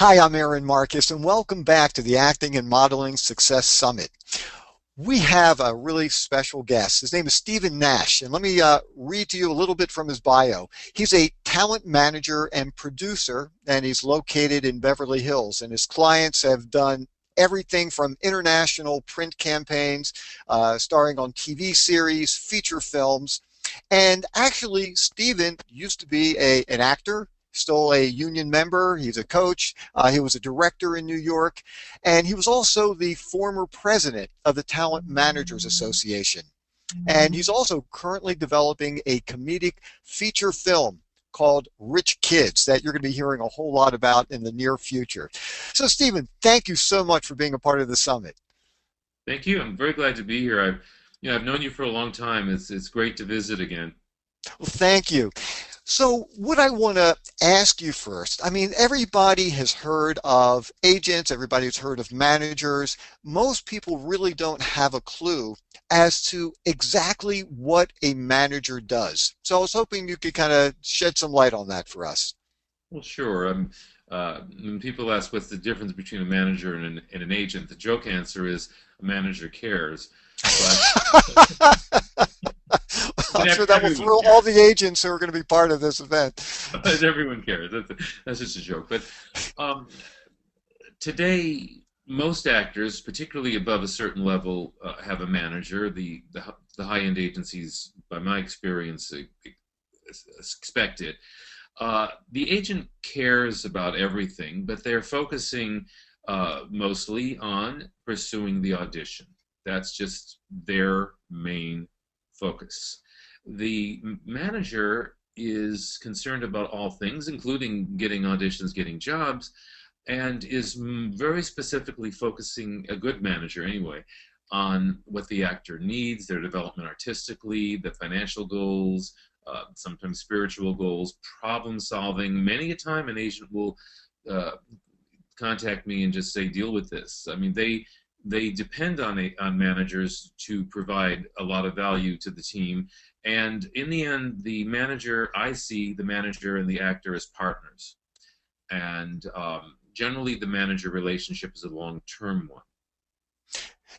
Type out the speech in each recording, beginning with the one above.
Hi, I'm Aaron Marcus, and welcome back to the Acting and Modeling Success Summit. We have a really special guest. His name is Stephen Nash, and let me read to you a little bit from his bio. He's a talent manager and producer, and he's located in Beverly Hills, and his clients have done everything from international print campaigns, starring on TV series, feature films, and actually, Stephen used to be an actor, still a union member. He's a coach. He was a director in New York, and he was also the former president of the Talent Managers Association. And he's also currently developing a comedic feature film called Rich Kids that you're going to be hearing a whole lot about in the near future. So, Stephen, thank you so much for being a part of the summit. Thank you. I'm very glad to be here. I've known you for a long time. It's great to visit again. Well, thank you. So, what I want to ask you first, I mean, everybody has heard of agents, everybody's heard of managers. Most people really don't have a clue as to exactly what a manager does. So, I was hoping you could kind of shed some light on that for us. Well, sure. When people ask what's the difference between a manager and an agent, the joke answer is a manager cares. But, I'm but sure that will everyone thrill all cares. the agents who are going to be part of this event. Everyone cares. That's just a joke. But um, today, most actors, particularly above a certain level, have a manager. The high-end agencies, by my experience, expect it. The agent cares about everything, but they're focusing mostly on pursuing the audition. That's just their main focus. The manager is concerned about all things, including getting auditions, getting jobs, and is very specifically focusing, a good manager anyway, on what the actor needs, their development artistically, the financial goals, sometimes spiritual goals, problem solving. Many a time an agent will uh, contact me and just say, deal with this. I mean, they depend on managers to provide a lot of value to the team. And in the end, I see the manager and the actor as partners. And generally, the manager relationship is a long-term one.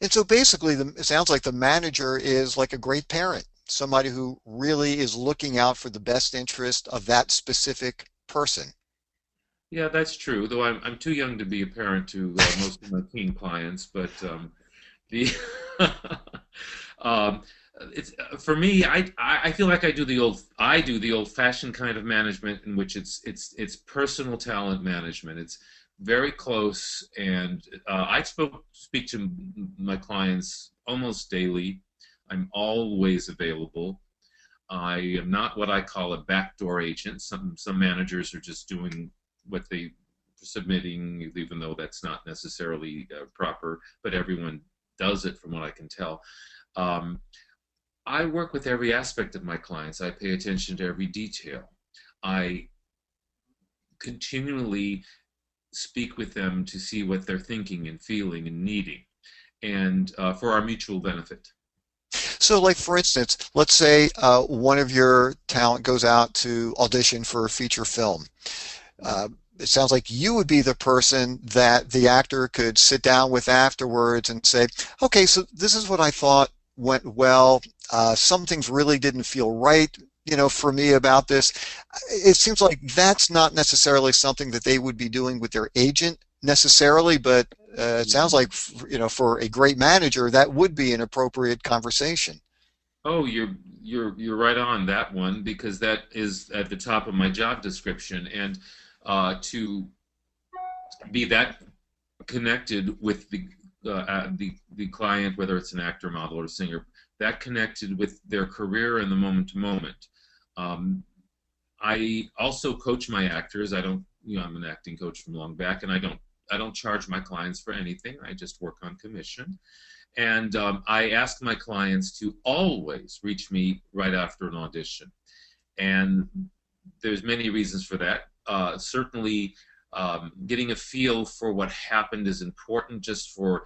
And so basically, it sounds like the manager is like a great parent, somebody who really is looking out for the best interest of that specific person. Yeah, that's true. Though I'm too young to be a parent to most of my teen clients, but the um, it's for me. I feel like I do the old-fashioned kind of management in which it's personal talent management. It's very close, and speak to my clients almost daily. I'm always available. I am not what I call a backdoor agent. Some managers are just doing what they submitting, even though that's not necessarily proper, but everyone does it from what I can tell. Um, I work with every aspect of my clients. I pay attention to every detail. I continually speak with them to see what they're thinking and feeling and needing, and for our mutual benefit. So, like for instance, let's say one of your talent goes out to audition for a feature film. Uh, it sounds like you would be the person that the actor could sit down with afterwards and say, okay, so this is what I thought went well. Some things really didn't feel right, for me about this. It seems like that's not necessarily something that they would be doing with their agent necessarily, but it sounds like, for a great manager, that would be an appropriate conversation. Oh, you're right on that one because that is at the top of my job description, and to be that connected with the client, whether it's an actor, model, or singer, that connected with their career and the moment to moment. Um, I also coach my actors. I don't, I'm an acting coach from long back, and I don't charge my clients for anything. I just work on commission. And I ask my clients to always reach me right after an audition. And there's many reasons for that. Certainly, getting a feel for what happened is important just for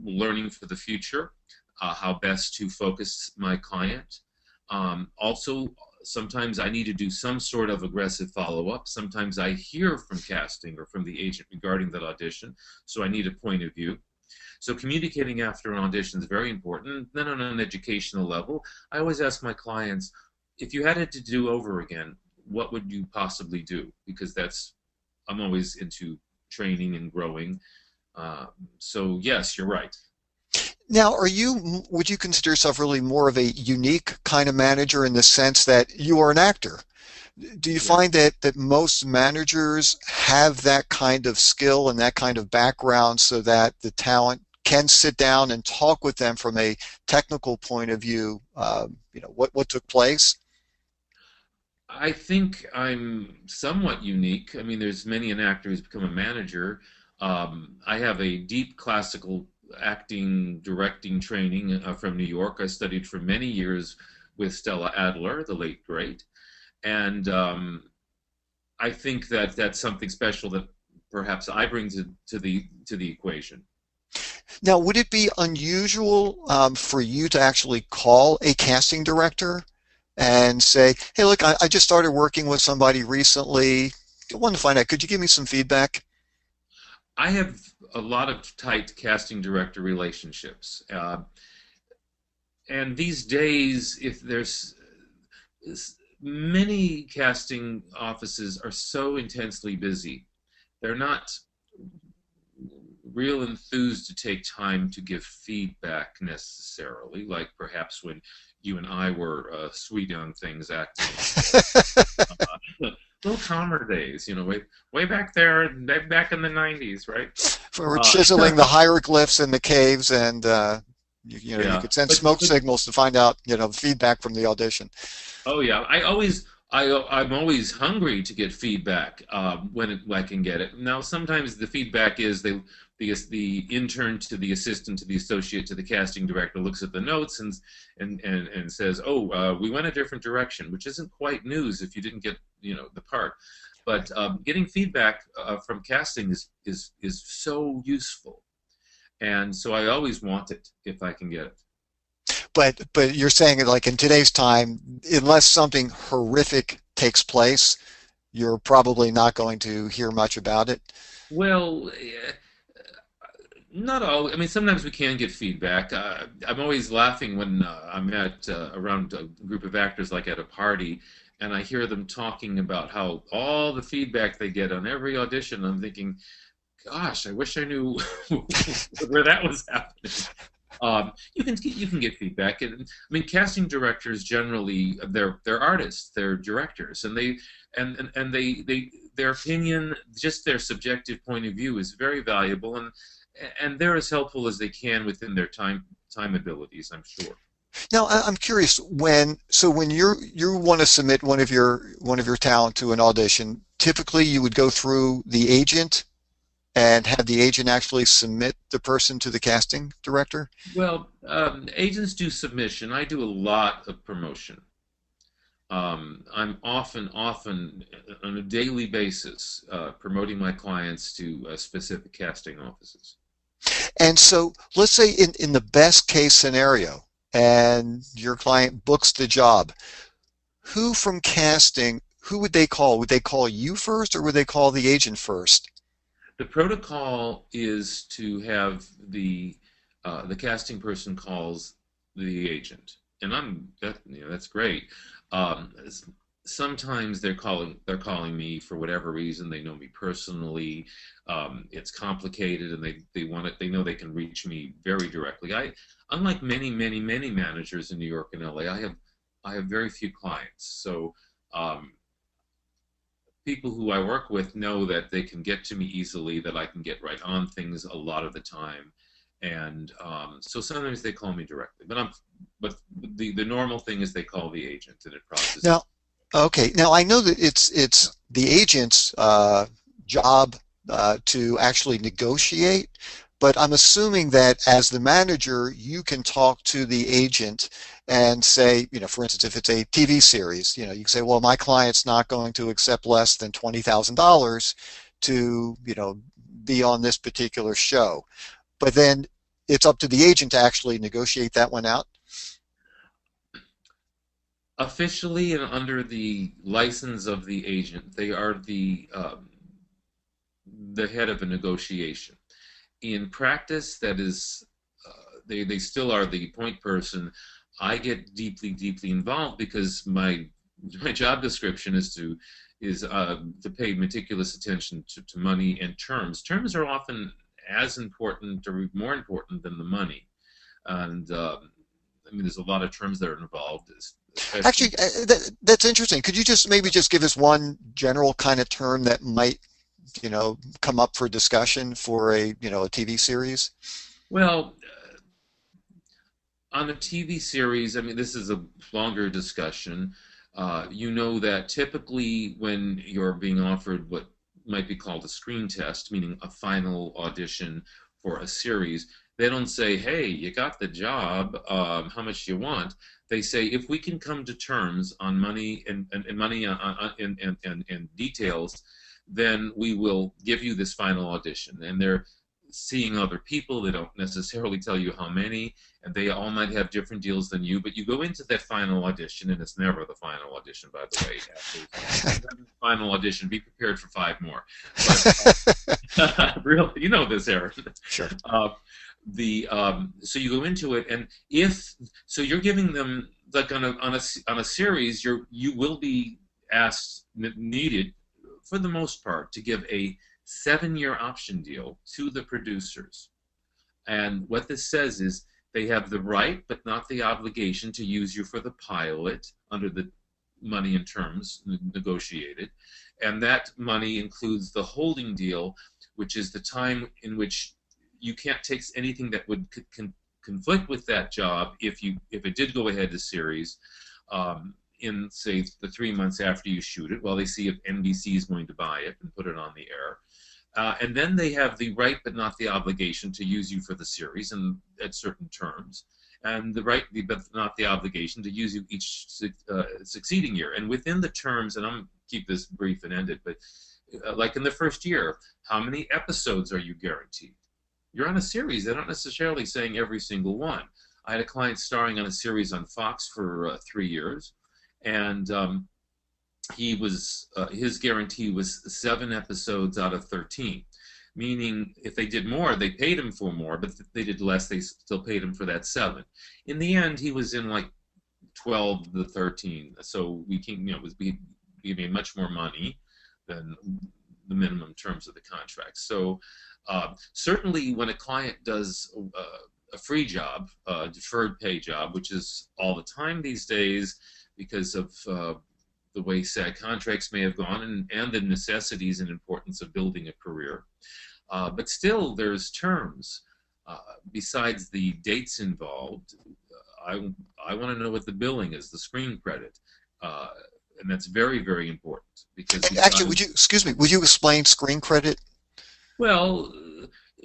learning for the future, how best to focus my client. Also, Sometimes I need to do some sort of aggressive follow-up. Sometimes I hear from casting or from the agent regarding that audition, so I need a point of view. So communicating after an audition is very important. Then on an educational level, I always ask my clients, if you had it to do over again, what would you possibly do? Because I'm always into training and growing. So yes, you're right. Now, would you consider yourself really more of a unique kind of manager in the sense that you are an actor? Do you Yeah. find that most managers have that kind of skill and that kind of background so that the talent can sit down and talk with them from a technical point of view, what took place? I think I'm somewhat unique. I mean, there's many an actor who's become a manager. I have a deep classical acting, directing training from New York. I studied for many years with Stella Adler, the late great, and I think that that's something special that perhaps I bring to the equation. Now, would it be unusual for you to actually call a casting director and say, hey, look, I just started working with somebody recently. I wanted to find out, could you give me some feedback? I have a lot of tight casting director relationships. And these days, if there's many casting offices are so intensely busy, they're not real enthused to take time to give feedback necessarily, like perhaps when you and I were sweet young things acting. Little calmer days, way back there, back in the 90s, right? For Uh, chiseling the hieroglyphs in the caves, and you yeah, could send smoke but signals to find out feedback from the audition. oh yeah, I'm always hungry to get feedback when I can get it. Now sometimes the feedback is the intern to the assistant to the associate to the casting director looks at the notes and says, oh, we went a different direction, which isn't quite news if you didn't get the part. But getting feedback from casting is so useful, and so I always want it if I can get it. But you're saying that, like, in today's time, unless something horrific takes place, you're probably not going to hear much about it. Well, not all. I mean, sometimes we can get feedback. I'm always laughing when I'm at around a group of actors, like at a party, and I hear them talking about how all the feedback they get on every audition. I'm thinking, gosh, I wish I knew where that was happening. You can get feedback, and I mean, casting directors generally they're artists, they're directors, and they their opinion, just their subjective point of view, is very valuable, and they're as helpful as they can within their time abilities, I'm sure. Now, I'm curious when you want to submit one of your talent to an audition. Typically, you would go through the agent and have the agent actually submit the person to the casting director. Well, agents do submission. I do a lot of promotion. I'm often on a daily basis promoting my clients to specific casting offices. And so, let's say in the best case scenario, and your client books the job, who from casting, who would they call? Would they call you first, or would they call the agent first? The protocol is to have the casting person calls the agent, and that's great. Um, Sometimes they're calling me for whatever reason. They know me personally. It's complicated, and they want it. They know they can reach me very directly. Unlike many managers in New York and LA, I have very few clients. So um, people who I work with know that they can get to me easily, that I can get right on things a lot of the time, and so sometimes they call me directly. But the normal thing is they call the agent, and it processes. Now, okay. Now I know that it's the agent's job to actually negotiate, but I'm assuming that as the manager, you can talk to the agent and say, for instance, if it's a TV series, you can say, well, my client's not going to accept less than $20,000 to, be on this particular show. But then it's up to the agent to actually negotiate that one out. Officially and under the license of the agent, they are the head of a negotiation. In practice, that is, they still are the point person. I get deeply involved because my job description is to pay meticulous attention to money and terms. Terms are often as important or more important than the money, and I mean, there's a lot of terms that are involved, especially. Actually, that's interesting. Could you just maybe just give us one general kind of term that might, come up for discussion for a TV series? Well, on a TV series, I mean, this is a longer discussion. You know that typically when you're being offered what might be called a screen test, meaning a final audition for a series, they don't say, "Hey, you got the job. How much do you want?" They say, "If we can come to terms on money and money and details, then we will give you this final audition." And they're seeing other people. They don't necessarily tell you how many, and they all might have different deals than you. But you go into that final audition, and it's never the final audition, by the way. After the final audition, be prepared for five more. But really, you know this, Aaron. Sure. The So you go into it, and if so, you're giving them like on a series, you will be asked needed for the most part to give a 7-year option deal to the producers. And what this says is they have the right but not the obligation to use you for the pilot under the money and terms negotiated. And that money includes the holding deal, which is the time in which you can't take anything that would conflict with that job if it did go ahead to series. In, say, the 3 months after you shoot it, while they see if NBC is going to buy it and put it on the air. And then they have the right but not the obligation to use you for the series and at certain terms. And the right but not the obligation to use you each succeeding year. And within the terms, and I'm going to keep this brief and end it, but like in the first year, how many episodes are you guaranteed? You're on a series. They're not necessarily saying every single one. I had a client starring on a series on Fox for 3 years, and his guarantee was 7 episodes out of 13, meaning if they did more, they paid him for more, but if they did less, they still paid him for that 7. In the end, he was in like 12 to 13, so we can, we made much more money than the minimum terms of the contract. So certainly when a client does a free job, a deferred pay job, which is all the time these days because of the way SAG contracts may have gone and the necessities and importance of building a career. But still, there's terms. Besides the dates involved, I want to know what the billing is, the screen credit. And that's very important because Actually, would you explain screen credit? well,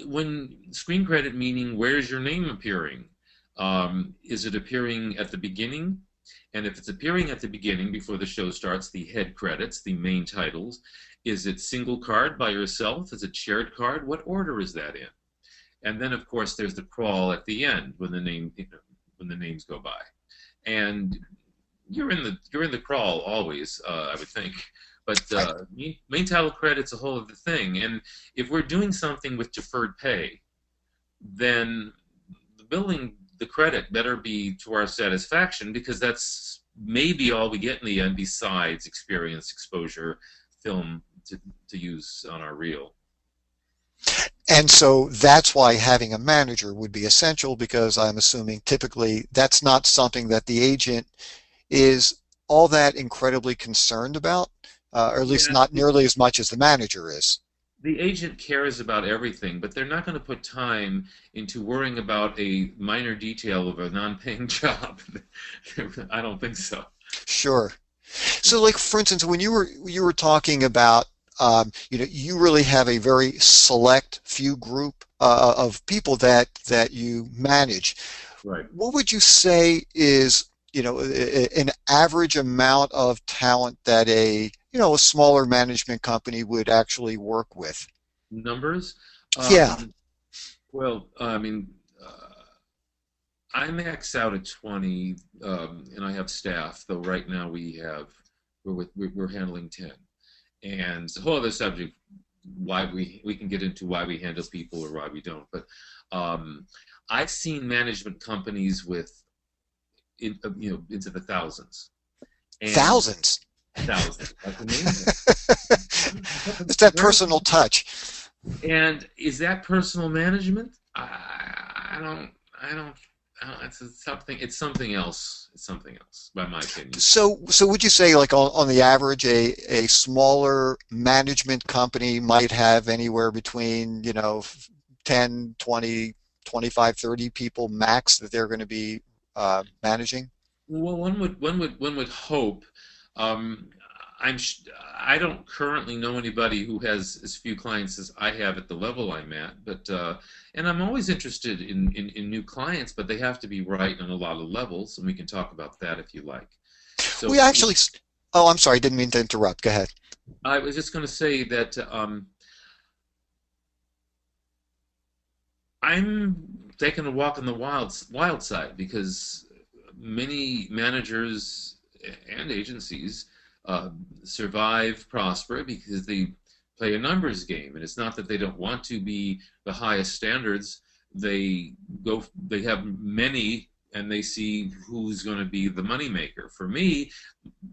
when screen credit meaning where's your name appearing? Is it appearing at the beginning? And if it's appearing at the beginning before the show starts, the head credits, the main titles, is it single card by yourself? Is it shared card? What order is that in? And then of course there's the crawl at the end when the names go by. And you're in the crawl always, I would think. But main title credit's a whole other thing. And if we're doing something with deferred pay, then the credit better be to our satisfaction because that's maybe all we get in the end besides experience, exposure, film to use on our reel. And so that's why having a manager would be essential because I'm assuming typically that's not something that the agent is all that incredibly concerned about, or at least Yeah, not nearly as much as the manager is. the agent cares about everything, but they're not going to put time into worrying about a minor detail of a non-paying job. I don't think so. Sure. So, like for instance, when you were talking about, you really have a very select few group of people that you manage. Right. What would you say is, an average amount of talent that a smaller management company would actually work with? Numbers? Yeah. Well, I mean, I max out at 20, and I have staff. Though right now we're handling 10, and it's a whole other subject. Why we can get into why we handle people or why we don't. But um, I've seen management companies with into the thousands and Thousands. thousands. That's amazing. It's that personal touch. And is that personal management? I don't. It's something. It's something else. It's something else, by my opinion. So would you say, like on the average, a smaller management company might have anywhere between, 10, 20, 25, 30 people max that they're going to be managing? Well, one would hope. Um, I'm. I don't currently know anybody who has as few clients as I have at the level I'm at, but and I'm always interested in new clients, but they have to be right on a lot of levels, and we can talk about that if you like. We So actually, oh, I'm sorry, didn't mean to interrupt. Go ahead. I was just going to say that I'm taking a walk on the wild side because many managers and agencies uh, survive, prosper because they play a numbers game, and it's not that they don't want to be the highest standards. They have many, and they see who's going to be the moneymaker. For me,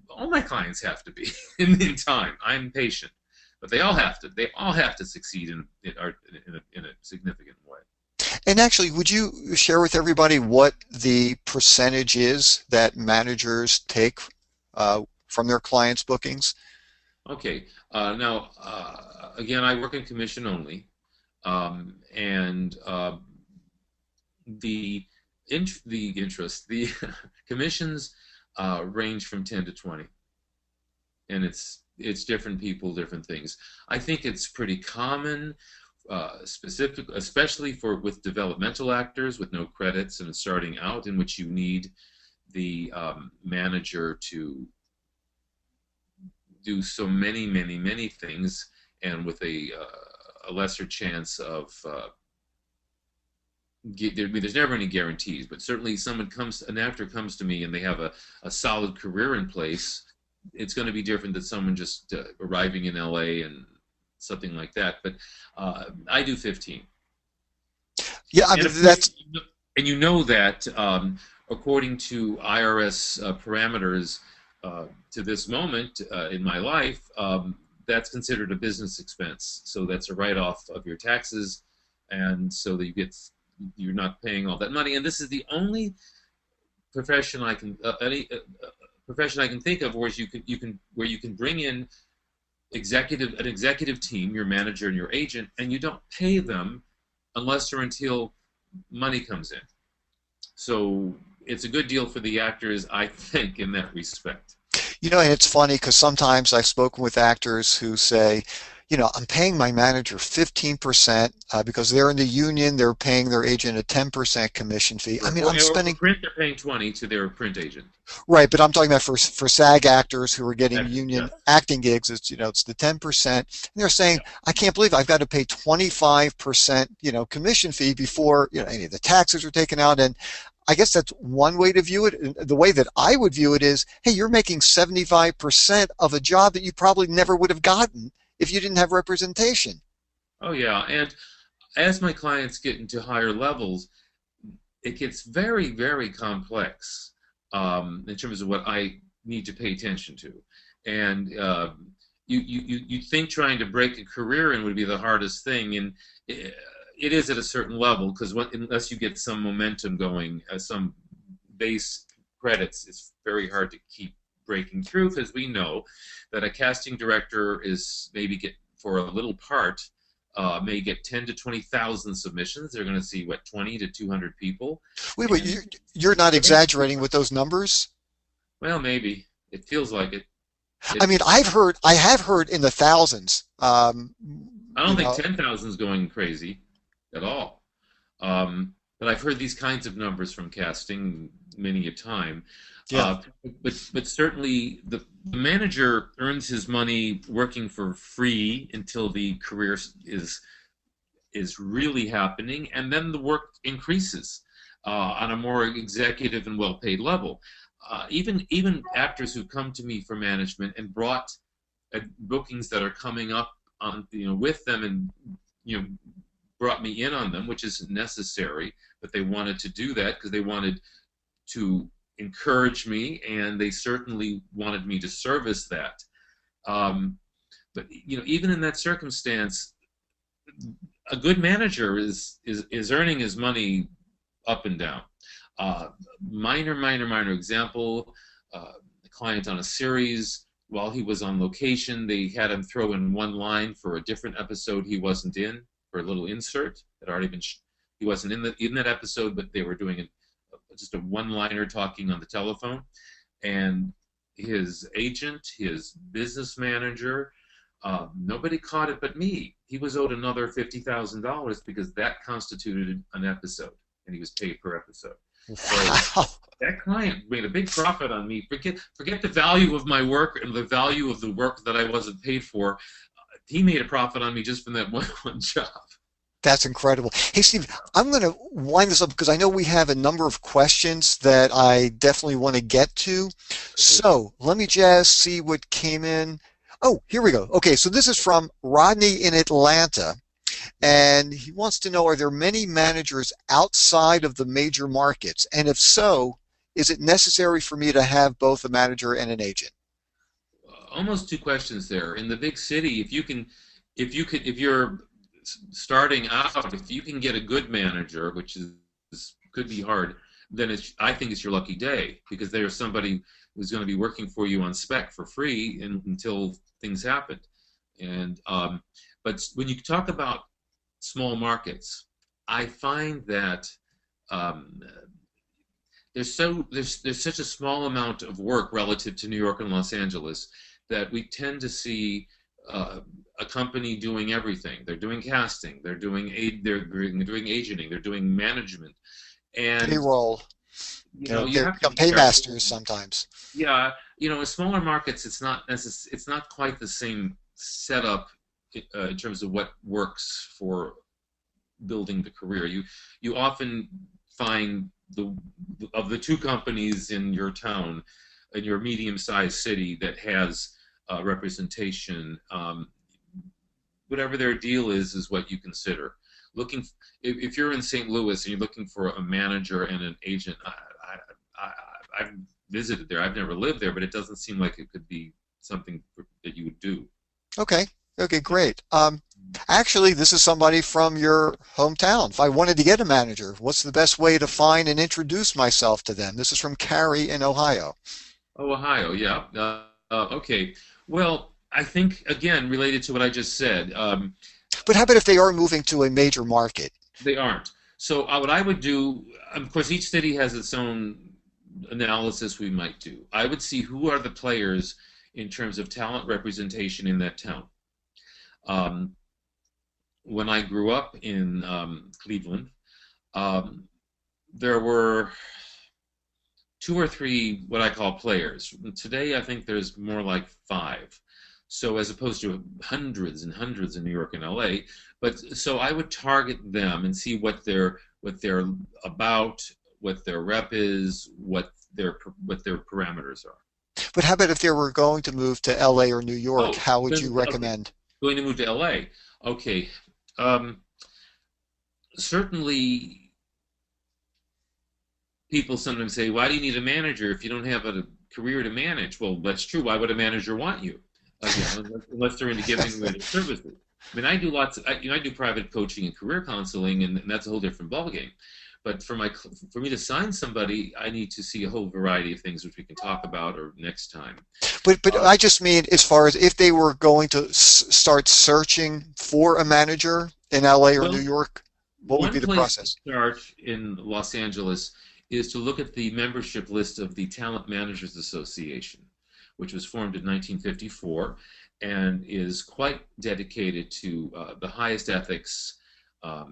all my clients have to be in time. I'm patient, but they all have to. They all have to succeed in a significant way. And actually, would you share with everybody what the percentage is that managers take from their clients' bookings? Okay. Now, again, I work in commission only, and the the interest, the commissions range from 10 to 20, and it's different people, different things. I think it's pretty common, specific, especially for with developmental actors with no credits and starting out, in which you need the manager to do so many things, and with a lesser chance of there's never any guarantees, but certainly an actor comes to me and they have a solid career in place. It's going to be different than someone just arriving in LA and something like that. But I do 15. Yeah, I And mean of course, that's you know that according to IRS parameters to this moment in my life, that's considered a business expense. So that's a write-off of your taxes, and so that you're not paying all that money. And this is the only profession I can any profession I can think of where you can bring in an executive team, your manager and your agent, and you don't pay them unless or until money comes in. So it's a good deal for the actors, I think, in that respect. and it's funny because sometimes I've spoken with actors who say, I'm paying my manager 15% because they're in the union, they're paying their agent a 10% commission fee. I mean, I'm Or for spending, print, they're paying 20 to their print agent. right, but I'm talking about for SAG actors who are getting Actually, union yeah, acting gigs, it's the 10%. And they're saying, yeah. I can't believe I've got to pay 25%, commission fee before, any of the taxes are taken out. And I guess that's one way to view it. And the way that I would view it is, hey, you're making 75% of a job that you probably never would have gotten if you didn't have representation. Oh yeah, and as my clients get into higher levels, it gets very complex in terms of what I need to pay attention to. And you think trying to break a career in would be the hardest thing, and it is at a certain level because unless you get some momentum going, some base credits, it's very hard to keep breaking through because we know that a casting director is maybe get for a little part may get 10 to 20,000 submissions. They're going to see what 20 to 200 people, Wait, and you're not exaggerating with those numbers? well, maybe it feels like it. I It mean, I have heard in the thousands. I You don't think know, 10,000 is going crazy at all. But I've heard these kinds of numbers from casting many a time. yeah. But certainly the manager earns his money working for free until the career is really happening, and then the work increases. on a more executive and well-paid level. Even actors who come to me for management and brought bookings that are coming up on with them, and you know brought me in on them, which is necessary, but they wanted to do that because they wanted to encourage me, and they certainly wanted me to service that. But even in that circumstance, a good manager is earning his money up and down. Minor example: a client on a series. While he was on location, they had him throw in one line for a different episode he wasn't in, for a little insert that already been. He wasn't in that episode, but they were doing just a one-liner talking on the telephone, and his agent, his business manager, nobody caught it but me. He was owed another $50,000 because that constituted an episode, and he was paid per episode. So that client made a big profit on me. Forget the value of my work and the value of the work that I wasn't paid for. He made a profit on me just from that one job. That's incredible. Hey, Steve, I'm going to wind this up because I know we have a number of questions that I definitely want to get to. So let me just see what came in. Oh, here we go. Okay, so this is from Rodney in Atlanta, and he wants to know, are there many managers outside of the major markets? And if so, is it necessary for me to have both a manager and an agent? Almost two questions there. In the big city, if you're starting out, if you can get a good manager, which could be hard, then I think it's your lucky day, because there's somebody who's going to be working for you on spec for free until things happen. And but when you talk about small markets, I find that there's such a small amount of work relative to New York and Los Angeles that we tend to see a company doing everything. They're doing casting, they're doing agenting, they're doing management, and payroll. you have to be paymasters sometimes. Yeah, in smaller markets, it's not quite the same setup in terms of what works for building the career. You often find of the two companies in your town, in your medium-sized city, that has representation. Whatever their deal is what you consider. If you're in St. Louis and you're looking for a manager and an agent, I've visited there. I've never lived there, but it doesn't seem like it could be something that you would do. Okay, great. Actually, this is somebody from your hometown. If I wanted to get a manager, what's the best way to find and introduce myself to them? This is from Carrie in Ohio. Oh, Ohio, yeah. Okay. Well, I think, again, related to what I just said. But how about if they are moving to a major market? They aren't. So what I would do, of course, each city has its own analysis we might do. I would see who are the players in terms of talent representation in that town. When I grew up in Cleveland, there were 2 or 3 what I call players. Today, I think there's more like 5. So as opposed to hundreds and hundreds in New York and LA, so I would target them and see what they're about, what their rep is, what their parameters are. But how about if they were going to move to LA or New York? How would you recommend? Going to move to LA? Okay. Certainly, people sometimes say, "Why do you need a manager if you don't have a career to manage?" Well, that's true. Why would a manager want you? Unless they're into giving away their services. I mean, I do I do private coaching and career counseling, and that's a whole different ballgame. But for me to sign somebody, I need to see a whole variety of things, which we can talk about or next time. But I just mean, as far as if they were going to start searching for a manager in LA or New York, what would be the process? One place to start in Los Angeles is to look at the membership list of the Talent Managers Association, which was formed in 1954 and is quite dedicated to the highest ethics.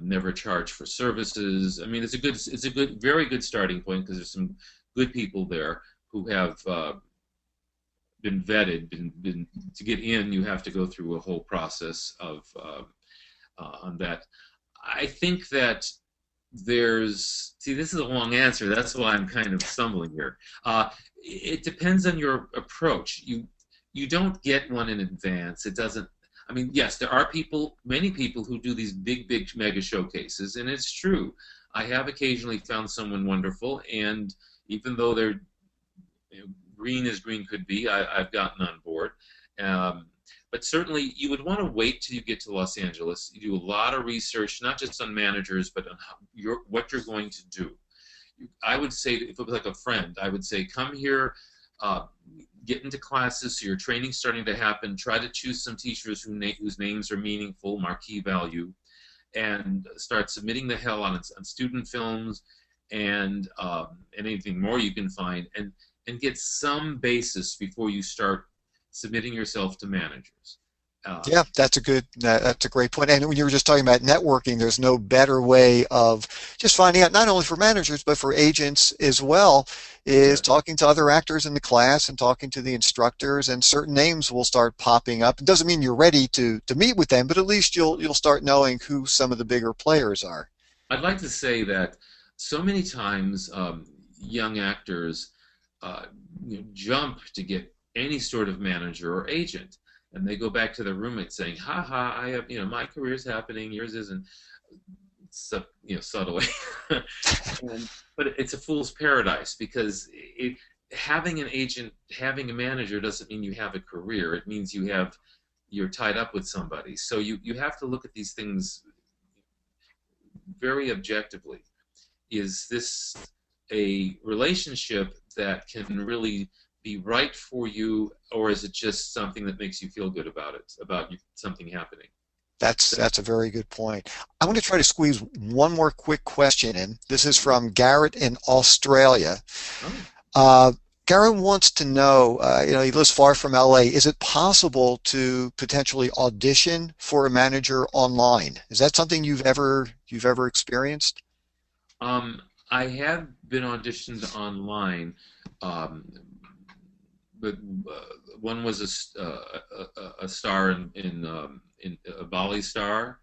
Never charge for services. I mean, it's a very good starting point, because there's some good people there who have been vetted. To get in, you have to go through a whole process of on that. I think that See, this is a long answer. That's why I'm kind of stumbling here. It depends on your approach. You don't get one in advance. It doesn't. I mean, yes, there are people, many people who do these big mega showcases, and it's true. I have occasionally found someone wonderful, and even though they're, green as green could be, I've gotten on board. Um, but certainly, you would want to wait till you get to Los Angeles. You do a lot of research, not just on managers, but on what you're going to do. I would say, if it was like a friend, I would say, come here, uh, get into classes, so your training's starting to happen. Try to choose some teachers whose names are meaningful, marquee value, and start submitting the hell on student films and anything more you can find, and get some basis before you start submitting yourself to managers. Yeah, that's a great point. And when you were just talking about networking, there's no better way of just finding out, not only for managers, but for agents as well, is Yeah. talking to other actors in the class and talking to the instructors, and certain names will start popping up. It doesn't mean you're ready to meet with them, but at least you'll start knowing who some of the bigger players are. I'd like to say that so many times young actors uh, jump to get any sort of manager or agent, and they go back to their roommate saying, "Ha ha, I have, my career's happening, yours isn't." Subtly. But it's a fool's paradise because having an agent, having a manager doesn't mean you have a career. It means you're tied up with somebody. So you have to look at these things very objectively. Is this a relationship that can really be right for you, or is it just something that makes you feel good about something happening? That's a very good point. I want to try to squeeze one more quick question in. This is from Garrett in Australia. Oh, Uh, Garrett wants to know, he lives far from LA. Is it possible to potentially audition for a manager online? Is that something you've ever experienced? um, I have been auditioned online, um, but one was a star in a Bali star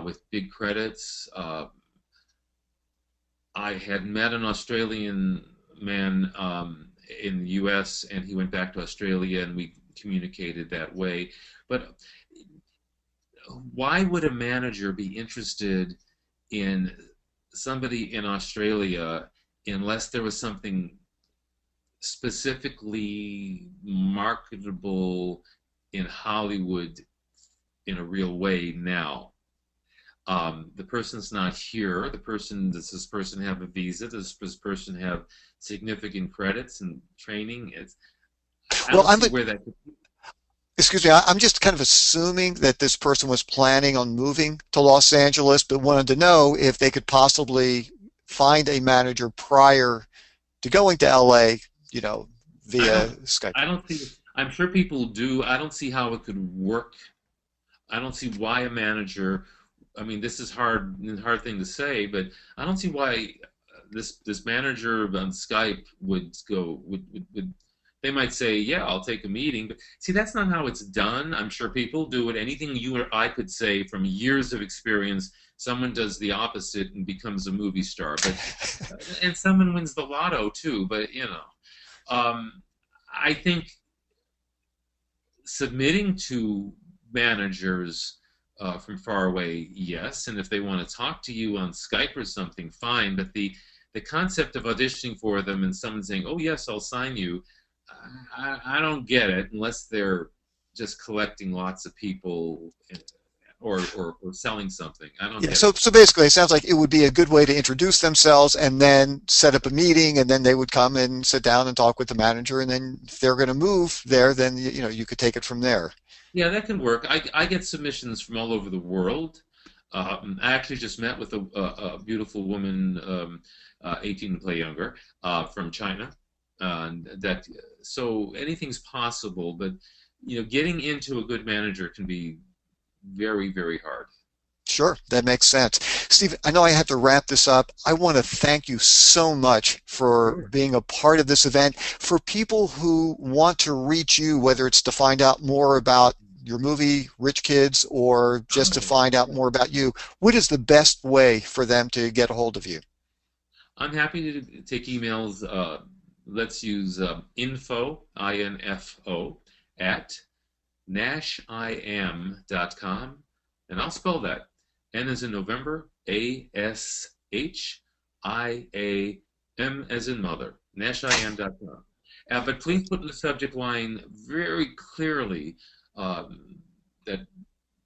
with big credits. I had met an Australian man in the U.S. and he went back to Australia and we communicated that way. But why would a manager be interested in somebody in Australia unless there was something specifically marketable in Hollywood in a real way now? The person's not here. Does this person have a visa? Does this person have significant credits and training? I Well, don't see where that could be. excuse me, I'm just kind of assuming that this person was planning on moving to Los Angeles, but wanted to know if they could possibly find a manager prior to going to LA, I via don't. Skype. I don't see. I'm sure people do. I don't see how it could work. I don't see why a manager. I mean, this is hard thing to say, but I don't see why this manager on Skype would go would they might say, yeah, I'll take a meeting, but see, that's not how it's done. I'm sure people do it. Anything you or I could say from years of experience, someone does the opposite and becomes a movie star. But and someone wins the lotto too. But I think submitting to managers from far away, yes, and if they want to talk to you on Skype or something, fine. But the concept of auditioning for them and someone saying, "Oh yes, I'll sign you," I don't get it unless they're just collecting lots of people or selling something. I don't Yeah, get so it. so basically, it sounds like it would be a good way to introduce themselves and then set up a meeting, and then they would come and sit down and talk with the manager, and then if they're going to move there, then you could take it from there. Yeah, that can work. I get submissions from all over the world. I actually just met with a beautiful woman, 18 to play younger, from China. That so anything's possible, but getting into a good manager can be very hard. Sure, that makes sense. Steve, I know I have to wrap this up. I want to thank you so much for Sure. being a part of this event. For people who want to reach you, whether it's to find out more about your movie, Rich Kids, or just to Oh, find out more about you, what is the best way for them to get a hold of you? I'm happy to take emails. Let's use info, I-N-F-O, at nashim.com, and I'll spell that. N as in November, A-S-H-I-A-M as in mother, nashim.com. But please put in the subject line very clearly that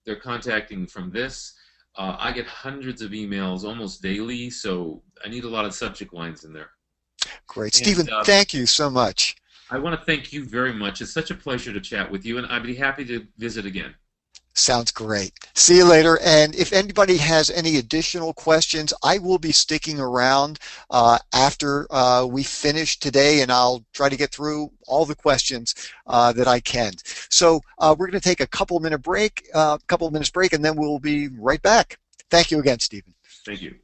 they're contacting from this. I get hundreds of emails almost daily, so I need a lot of subject lines in there. Great. And Stephen, thank you so much. I want to thank you very much. It's such a pleasure to chat with you, and I'd be happy to visit again. Sounds great. See you later. And if anybody has any additional questions, I will be sticking around after we finish today, and I'll try to get through all the questions that I can. So we're going to take a couple minutes break, and then we'll be right back. Thank you again, Stephen. Thank you.